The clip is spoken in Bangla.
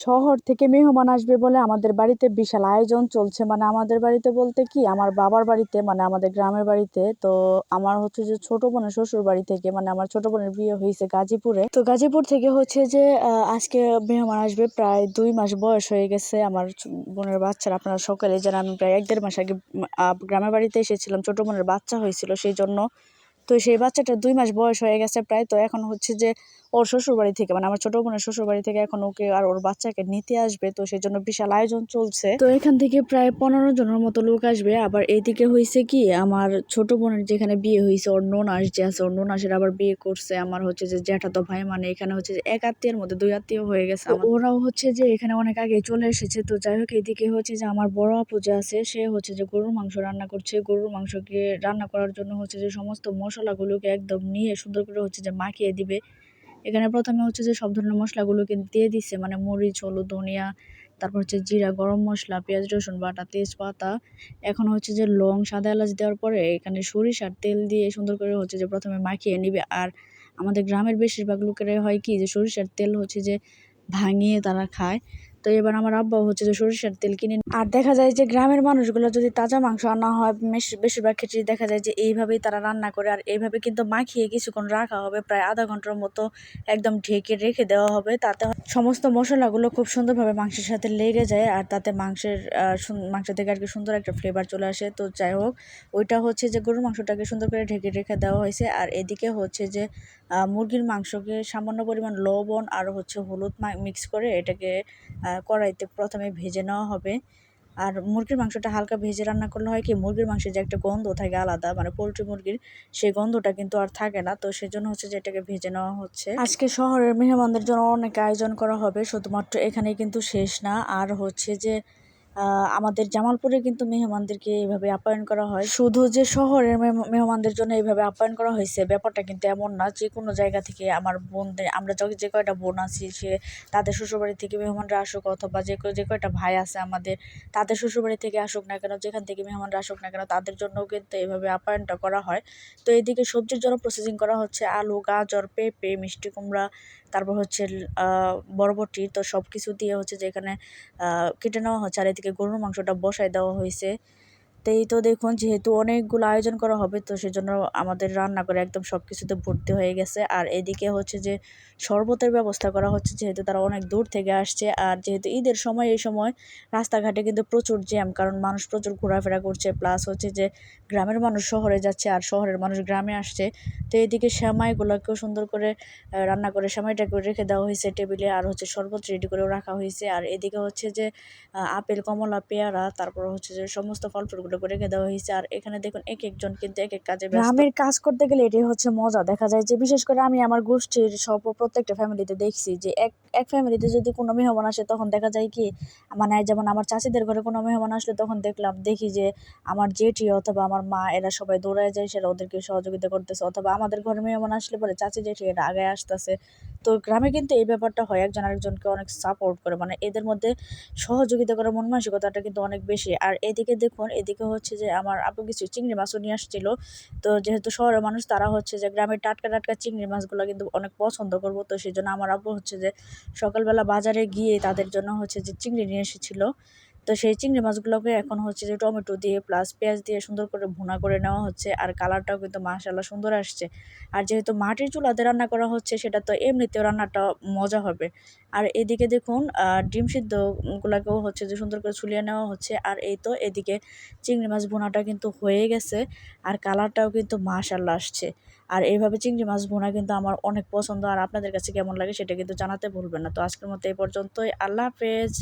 শহর থেকে মেহমান আসবে বলে আমাদের বাড়িতে বিশাল আয়োজন চলছে। মানে আমাদের বাড়িতে বলতে কি, আমার বাবার বাড়িতে, মানে আমাদের গ্রামের বাড়িতে। তো আমার হচ্ছে যে ছোট বোনের শ্বশুর বাড়ি থেকে, মানে আমার ছোট বোনের বিয়ে হয়েছে গাজীপুরে। তো গাজীপুর থেকে হচ্ছে যে আজকে মেহমান আসবে। প্রায় 2 মাস বয়স হয়ে গেছে আমার বোনের বাচ্চার। আপনারা সকলে জানেন আমি প্রায় 1-1.5 মাস আগে গ্রামের বাড়িতে এসেছিলাম, ছোট বোনের বাচ্চা হয়েছিল সেই জন্য। তো সেই বাচ্চাটা 2 মাস বয়স হয়ে গেছে প্রায়। তো এখন হচ্ছে যে ওর শ্বশুর বাড়ি থেকে, মানে আমার ছোট বোনের শ্বশুর বাড়ি থেকে এখন ওকে আর ওর বাচ্চাকে নিতে আসবে। তো সেই জন্য বিশাল আয়োজন চলছে। তো এখান থেকে প্রায় 15 জনের মতো লোক আসবে। আবার এইদিকে হয়েছে কি, আমার ছোট বোনের যেখানে বিয়ে হয়েছে, ওর ননাস যে আছে, ওর ননাসের আবার বিয়ে করছে আমার হচ্ছে যে জ্যাঠাতো ভাই। মানে এখানে হচ্ছে যে এক আত্মীয়ের মধ্যে 2 আত্মীয় হয়ে গেছে। ওরাও হচ্ছে যে এখানে অনেক আগে চলে এসেছে। তো যাই হোক, এইদিকে হচ্ছে যে আমার বড় আপু যে আছে, সে হচ্ছে যে গরুর মাংস রান্না করছে। গরুর মাংসকে রান্না করার জন্য হচ্ছে যে সমস্ত মশলাগুলোকে একদম নিয়ে সুন্দর করে হচ্ছে যে মাখিয়ে দিবে। এখানে প্রথমে হচ্ছে যে সব ধরনের মশলাগুলোকে দিয়ে দিচ্ছে, মানে মরিচ, হলুদ, ধনিয়া, তারপর হচ্ছে জিরা, গরম মশলা, পেঁয়াজ রসুন বাটা, তেজপাতা। এখন হচ্ছে যে লং, সাদা এলাচ দেওয়ার পরে এখানে সরিষার তেল দিয়ে সুন্দর করে হচ্ছে যে প্রথমে মাখিয়ে নিবে। আর আমাদের গ্রামের বেশিরভাগ লোকেরা হয় কি, যে সরিষার তেল হচ্ছে যে ভাঙিয়ে তারা খায়। তো এবার আমার আব্বা হচ্ছে যে সরিষার তেল কিনে। আর দেখা যায় যে গ্রামের মানুষগুলো যদি তাজা মাংস আনা হয়, বেশিরভাগ ক্ষেত্রে দেখা যায় যে এইভাবেই তারা রান্না করে। আর এইভাবে কিন্তু মাখিয়ে কিছুক্ষণ রাখা হবে, প্রায় আধা ঘন্টার মতো একদম ঢেকে রেখে দেওয়া হবে। তাতে সমস্ত মশলাগুলো খুব সুন্দরভাবে মাংসের সাথে লেগে যায়, আর তাতে মাংস থেকে আর কি সুন্দর একটা ফ্লেভার চলে আসে। তো যাই হোক, ওইটা হচ্ছে যে গরুর মাংসটাকে সুন্দর করে ঢেকে রেখে দেওয়া হয়েছে। আর এদিকে হচ্ছে যে মুরগির মাংসকে সামান্য পরিমাণ লবণ আর হচ্ছে হলুদ মিক্স করে এটাকে কড়াইতে প্রথমে ভেজে নেওয়া হবে। আর মুরগির মাংসটা হালকা ভেজে রান্না করলে হয় কি, মুরগির মাংসের যে একটা গন্ধ থাকে আলাদা, মানে পোলট্রি মুরগির, সেই গন্ধটা কিন্তু আর থাকে না। তো সেজন্য হচ্ছে যে এটাকে ভেজে নেওয়া হচ্ছে। আজকে শহরের মেহমানদের জন্য অনেক আয়োজন করা হবে, শুধুমাত্র এখানে কিন্তু শেষ না। আর হচ্ছে যে আমাদের জামালপুরে কিন্তু মেহমানদেরকে এইভাবে আপ্যায়ন করা হয়। শুধু যে শহরের মেহমানদের জন্য এইভাবে আপ্যায়ন করা হয়েছে ব্যাপারটা কিন্তু এমন না। যে কোনো জায়গা থেকে আমার বোনদের, আমরা যে কয়টা বোন আছি, সে তাদের শ্বশুরবাড়ি থেকে মেহমানরা আসুক, অথবা যে কয়টা ভাই আছে আমাদের, তাদের শ্বশুরবাড়ি থেকে আসুক না কেন, যেখান থেকে মেহমানরা আসুক না কেন, তাদের জন্যও কিন্তু এইভাবে আপ্যায়নটা করা হয়। তো এইদিকে সবজির জন্য প্রসেসিং করা হচ্ছে, আলু, গাজর, পেঁপে, মিষ্টি কুমড়া, তারপর হচ্ছে বরবটি। তো সব কিছু দিয়ে হচ্ছে যে এখানে কেটে নেওয়া হচ্ছে। আর এদিকে গরুর মাংসটা বসায় দেওয়া হয়েছে। তো এই তো দেখুন, যেহেতু অনেকগুলো আয়োজন করা হবে, তো সেজন্য আমাদের রান্না করে একদম সব কিছুতে ভর্তি হয়ে গেছে। আর এদিকে হচ্ছে যে শরবতের ব্যবস্থা করা হচ্ছে, যেহেতু তারা অনেক দূর থেকে আসছে। আর যেহেতু ঈদের সময়, এই সময় রাস্তাঘাটে কিন্তু প্রচুর জ্যাম, কারণ মানুষ প্রচুর ঘোরাফেরা করছে। প্লাস হচ্ছে যে গ্রামের মানুষ শহরে যাচ্ছে আর শহরের মানুষ গ্রামে আসছে। তো এইদিকে সেমাইগুলোকেও সুন্দর করে রান্না করে সেমাইটাকে রেখে দেওয়া হয়েছে টেবিলে। আর হচ্ছে শরবত রেডি করেও রাখা হয়েছে। আর এদিকে হচ্ছে যে আপেল, কমলা, পেয়ারা, তারপর হচ্ছে যে সমস্ত ফল ফ্রুটগুলো রেখে দেওয়া হয়েছে। আর এখানে দেখুন এক একজন কিন্তু এক এক কাজে ব্যস্ত। গ্রামের কাজ করতে গেলে এটাই হচ্ছে মজা। দেখা যায় যে বিশেষ করে আমি আমার গোষ্ঠীর প্রত্যেকটা ফ্যামিলিতে দেখছি যে এক ফ্যামিলিতে যদি কোনো মেহমান আসে, তখন দেখা যায় কি, মানে যেমন আমার চাচিদের ঘরে কোনো মেহমান আসলে তখন দেখি যে আমার জেঠি অথবা আমার মা এরা সবাই দৌড়ায় যায়, সেটা ওদেরকে সহযোগিতা করতেছে। অথবা আমাদের ঘরে মেহমান আসলে পরে চাচি জেঠি এরা আগে আসতেছে। তো গ্রামে কিন্তু এই ব্যাপারটা হয়, একজন আরেকজনকে অনেক সাপোর্ট করে, মানে এদের মধ্যে সহযোগিতা করার মন মানসিকতাটা কিন্তু অনেক বেশি। আর এদিকে দেখুন, এদিকে হচ্ছে যে আমার আপু কিছু চিংড়ি মাছও নিয়ে আসছিল। তো যেহেতু শহরের মানুষ, তারা হচ্ছে যে গ্রামের টাটকা টাটকা চিংড়ি মাছগুলো কিন্তু অনেক পছন্দ করবো। তো সেই জন্য আমার আপু হচ্ছে যে সকালবেলা বাজারে গিয়ে তাদের জন্য হচ্ছে যে চিংড়ি নিয়ে এসেছিল। তো সেই চিংড়ি মাছগুলোকে এখন হচ্ছে যে টমেটো দিয়ে প্লাস পেঁয়াজ দিয়ে সুন্দর করে ভুনা করে নেওয়া হচ্ছে। আর কালারটাও কিন্তু মাশাআল্লাহ সুন্দর আসছে। আর যেহেতু মাটির চুলাতে রান্না করা হচ্ছে, সেটা তো এমনিতেও রান্নাটা মজা হবে। আর এদিকে দেখুন, ডিম সিদ্ধ গুলাকেও হচ্ছে যে সুন্দর করে ছুলিয়ে নেওয়া হচ্ছে। আর এই তো এদিকে চিংড়ি মাছ ভুনাটা কিন্তু হয়ে গেছে। আর কালারটাও কিন্তু মাশাআল্লাহ আসছে। আর এইভাবে চিংড়ি মাছ ভুনা কিন্তু আমার অনেক পছন্দ। আর আপনাদের কাছে কেমন লাগে সেটা কিন্তু জানাতে ভুলবেন না। তো আজকের মতো এই পর্যন্তই। আল্লাহ হাফেজ।